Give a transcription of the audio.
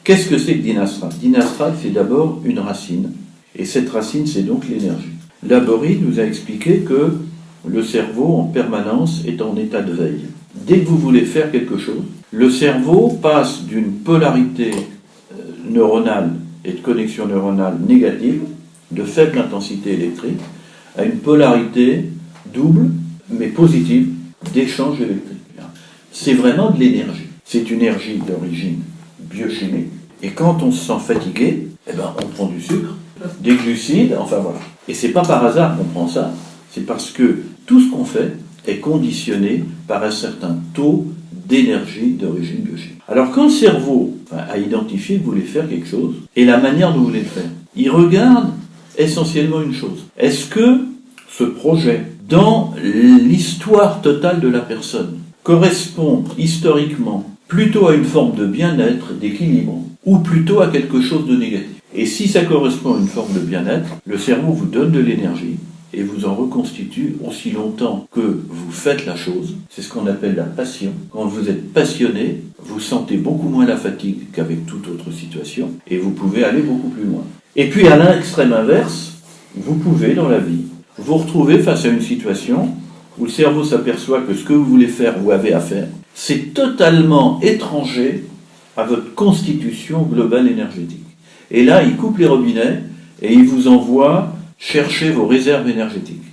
Qu'est-ce que c'est que Dinastral? Dinastral, c'est d'abord une racine. Et cette racine, c'est donc l'énergie. Laborie nous a expliqué que le cerveau, en permanence, est en état de veille. Dès que vous voulez faire quelque chose, le cerveau passe d'une polarité neuronale et de connexion neuronale négative, de faible intensité électrique, à une polarité double, mais positive, d'échange électrique. C'est vraiment de l'énergie. C'est une énergie d'origine biochimique. Et quand on se sent fatigué, on prend du sucre, des glucides, enfin voilà. Et c'est pas par hasard qu'on prend ça, c'est parce que tout ce qu'on fait est conditionné par un certain taux d'énergie d'origine biochimique. Alors quand le cerveau a identifié que vous voulez faire quelque chose, et la manière dont vous voulez le faire, il regarde essentiellement une chose. Est-ce que ce projet, dans l'histoire totale de la personne, correspond historiquement plutôt à une forme de bien-être, d'équilibre, ou plutôt à quelque chose de négatif? Et si ça correspond à une forme de bien-être, le cerveau vous donne de l'énergie et vous en reconstitue aussi longtemps que vous faites la chose. C'est ce qu'on appelle la passion. Quand vous êtes passionné, vous sentez beaucoup moins la fatigue qu'avec toute autre situation et vous pouvez aller beaucoup plus loin. Et puis à l'extrême inverse, vous pouvez dans la vie vous retrouver face à une situation où le cerveau s'aperçoit que ce que vous voulez faire ou avez à faire, c'est totalement étranger à votre constitution globale énergétique. Et là, il coupe les robinets et il vous envoie chercher vos réserves énergétiques.